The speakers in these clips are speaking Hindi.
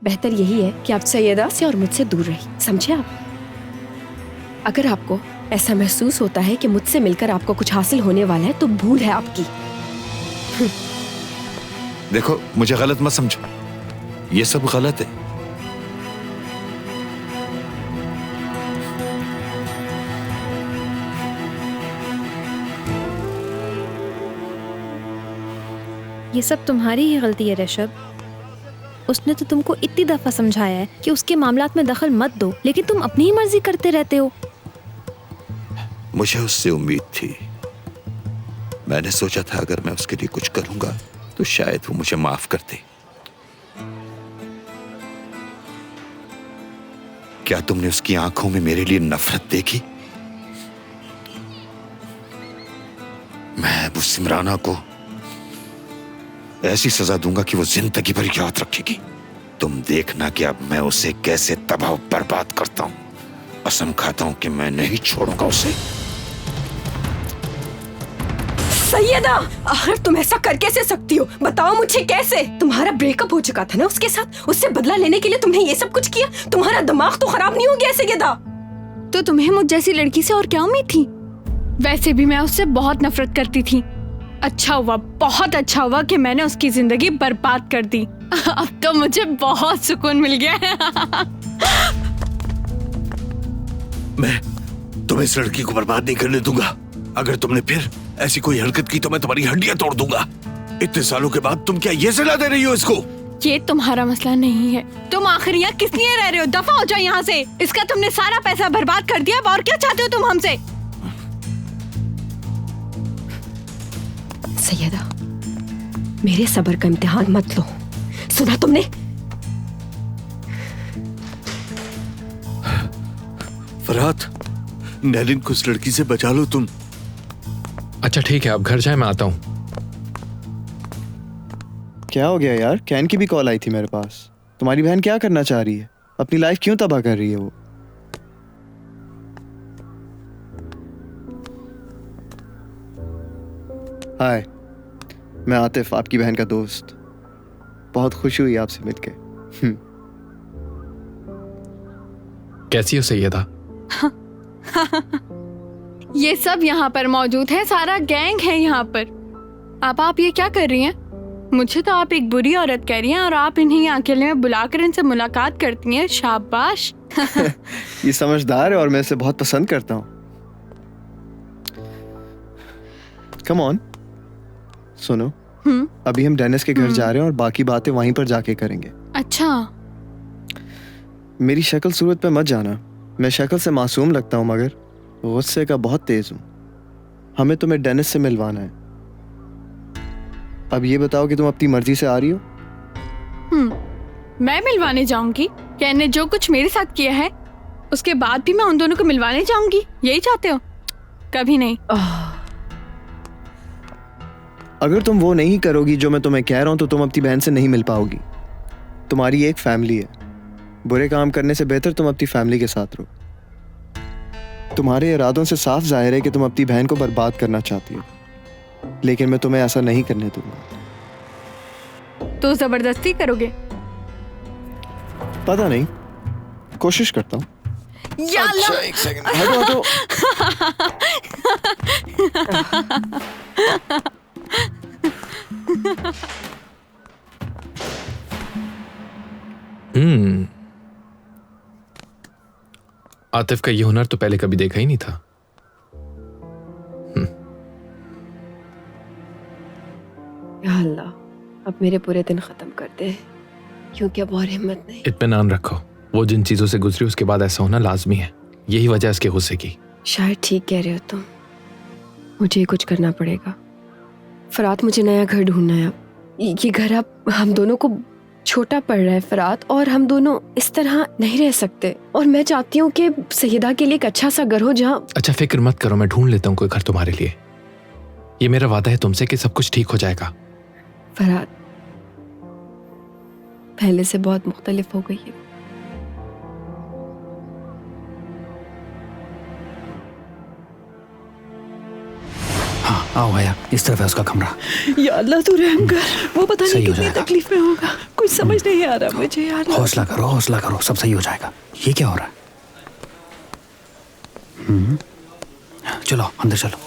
बेहतर यही है कि आप सैयदा से और मुझसे दूर रहिए, समझे आप? अगर आपको ऐसा महसूस होता है कि मुझसे मिलकर आपको कुछ हासिल होने वाला है तो भूल है आपकी। देखो, मुझे गलत मत समझो, ये सब गलत है। ये सब तुम्हारी ही गलती है ऋषभ। उसने तो तुमको इतनी दफा समझाया है कि उसके मामलात में दखल मत दो, लेकिन तुम अपनी ही मर्जी करते रहते हो। मुझे उससे उम्मीद थी। मैंने सोचा था अगर मैं उसके लिए कुछ करूंगा तो शायद वो मुझे माफ कर दे। क्या तुमने उसकी आंखों में मेरे लिए नफरत देखी? मैं अबू सिमराना को ऐसी सजा दूंगा कि वो जिंदगी भर याद रखेगी। तुम देखना कि अब मैं उसे कैसे तबाह बर्बाद करता हूं। कसम खाता हूं कि मैं नहीं छोड़ूंगा उसे। सैयदा, आखिर तुम ऐसा कर कैसे सकती हो? बताओ मुझे कैसे? तुम्हारा ब्रेकअप हो चुका था ना उसके साथ, उससे बदला लेने के लिए तुमने ये सब कुछ किया? तुम्हारा दिमाग तो खराब नहीं हो गया सैयदा? तो तुम्हें मुझ जैसी लड़की से और क्या उम्मीद थी? वैसे भी मैं उससे बहुत नफरत करती थी। अच्छा हुआ, बहुत अच्छा हुआ कि मैंने उसकी जिंदगी बर्बाद कर दी। अब तो मुझे बहुत सुकून मिल गया है। मैं तुम्हें इस लड़की को बर्बाद नहीं करने दूंगा। अगर तुमने फिर ऐसी कोई हरकत की तो मैं तुम्हारी हड्डियां तोड़ दूंगा। इतने सालों के बाद तुम क्या ये सलाह दे रही हो इसको? ये तुम्हारा मसला नहीं है। तुम आखिर यहाँ किस लिए रह रहे हो? दफा हो जाओ यहाँ से। इसका तुमने सारा पैसा बर्बाद कर दिया, अब और क्या चाहते हो तुम हमसे? सैयदा, मेरे सब्र का इम्तिहान मत लो। सुना तुमने? फरहाद, नैलिन को उस लड़की से बचा लो तुम। अच्छा ठीक है, आप घर जाए, मैं आता हूँ। क्या हो गया यार? कैन की भी कॉल आई थी मेरे पास। तुम्हारी बहन क्या करना चाह रही है? अपनी लाइफ क्यों तबाह कर रही है वो? हाय, मैं आतिफ, आपकी बहन का दोस्त। बहुत खुशी हुई आपसे मिलके। कैसी हो सैयदा? ये सब यहाँ पर मौजूद है, सारा गैंग है यहाँ पर। अब आप ये क्या कर रही हैं? मुझे तो आप एक बुरी औरत कह रही हैं और आप इन्हें अकेले में बुलाकर इनसे मुलाकात करती हैं। शाबाश। ये समझदार है और मैं इसे बहुत पसंद करता हूँ। कम ऑन, सुनो। अभी हम डेनिस के घर जा रहे हैं और बाकी बातें वहीं पर जाके करेंगे। अच्छा। मेरी शक्ल सूरत पे मत जाना। मैं शक्ल से मासूम लगता हूँ मगर गुस्से का बहुत तेज हूँ। हमें तुम्हें डेनिस से मिलवाना है। अब ये बताओ कि तुम अपनी मर्जी से आ रही हो? मैं मिलवाने जाऊंगी? क्या इन्हें जो कुछ मेरे साथ किया है उसके बाद भी मैं उन दोनों को मिलवाने जाऊंगी? यही चाहते हो? कभी नहीं। अगर तुम वो नहीं करोगी जो मैं तुम्हें कह रहा हूं तो तुम अपनी बहन से नहीं मिल पाओगी। तुम्हारी एक फैमिली है। बुरे काम करने से बेहतर तुम अपनी फैमिली के साथ रहो। तुम्हारे इरादों से साफ जाहिर है कि तुम अपनी बहन को बर्बाद करना चाहती हो, लेकिन मैं तुम्हें ऐसा नहीं करने दूंगा। तो जबरदस्ती करोगे? पता नहीं, कोशिश करता हूँ। अच्छा, एक सेकंड। हटो। आतिफ का ये हुनर तो पहले कभी देखा ही नहीं था। या अल्लाह, अब मेरे पूरे दिन खत्म कर दे, क्योंकि अब और हिम्मत नहीं। इत्मीनान रखो, वो जिन चीजों से गुजरी उसके बाद ऐसा होना लाजमी है। यही वजह है इसके गुस्से की। शायद ठीक कह रहे हो तुम। मुझे कुछ करना पड़ेगा। फरात, मुझे नया घर ढूंढना है। अब ये घर अब हम दोनों को छोटा पड़ रहा है फरात, और हम दोनों इस तरह नहीं रह सकते। और मैं चाहती हूँ कि सैयदा के लिए एक अच्छा सा घर हो जहाँ। अच्छा फिक्र मत करो, मैं ढूंढ लेता हूँ कोई घर तुम्हारे लिए। ये मेरा वादा है तुमसे कि सब कुछ ठीक हो जाएगा। फरात पहले से बहुत मुख्तलिफ हो गई है। हाँ, आओ भैया, इस तरफ है उसका कमरा। या अल्लाह तू रहम कर, वो पता सही नहीं हो कितनी जाएगा। तकलीफ में होगा, कुछ समझ नहीं आ रहा मुझे यार। हौसला करो, सब सही हो जाएगा। ये क्या हो रहा है? चलो अंदर चलो।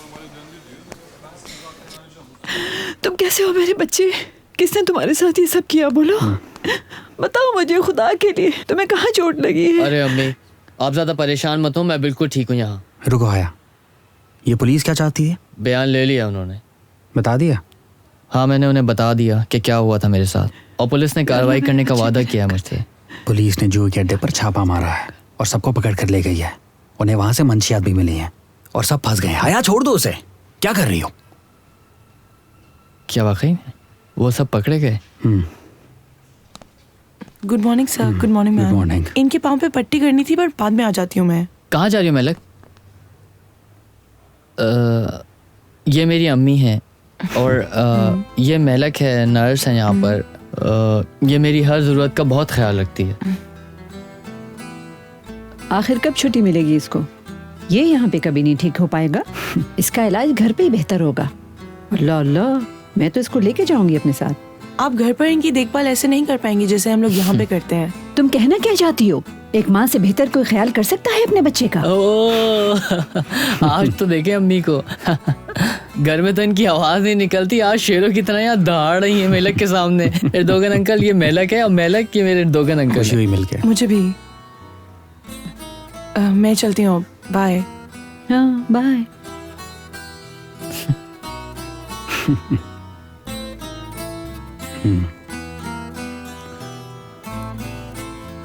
तुम कैसे हो मेरे बच्चे? किसने तुम्हारे साथ ये सब किया बोलो? बताओ मुझे खुदा के लिए, तुम्हें कहाँ चोट लगी है? अरे अम्मी, आप ज्यादा परेशान मत हो, मैं बिल्कुल ठीक हूँ यहाँ। रुको आया, ये पुलिस क्या चाहती है? बयान ले लिया उन्होंने। बता दिया? हाँ, मैंने उन्हें बता दिया कि क्या हुआ था मेरे साथ, और पुलिस ने कार्रवाई करने का वादा किया मुझसे। पुलिस ने जूही के अड्डे पर छापा मारा है और सबको पकड़ कर ले गई है। उन्हें वहां से मंशियात भी मिली हैं और सब फंस गए हैं। आया छोड़ दो उसे, क्या कर रही हो? क्या वाकई में वो सब पकड़े गए? Good morning sir. Good morning Good ma'am. morning. इनके पाँव पे पट्टी करनी थी, पर बाद में आ जाती हूँ मैं। कहाँ जा रही हो मेलक? ये मेरी अम्मी हैं, और ये मेलक है, नर्स है यहाँ पर। ये मेरी हर ज़रूरत का बहुत ख्याल रखती है। आखिर कब छुट्टी मिलेगी इसको? ये यहाँ पे कभी नहीं ठीक हो पाएगा। इसका इलाज घर पे ही बेहतर होगा। अल्लाह अल्लाह, मैं तो इसको लेके जाऊंगी अपने साथ। आप घर पर इनकी देखभाल ऐसे नहीं कर पाएंगी जैसे हम लोग यहाँ पे करते हैं। तुम कहना क्या चाहती हो? एक माँ से बेहतर कोई ख्याल कर सकता है अपने बच्चे का? ओह, आज तो देखे अम्मी को। घर में तो इनकी आवाज नहीं निकलती, आज शेरों की तरह यहाँ दहाड़ रही है मेलक के सामने। इर्दोगन अंकल ये मेलक है, और मेलक ये मेरे इर्दोगन अंकल खुशी है। हुई मिलके। मुझे भी। मैं चलती हूँ, बाय। हाँ बाय। हम्म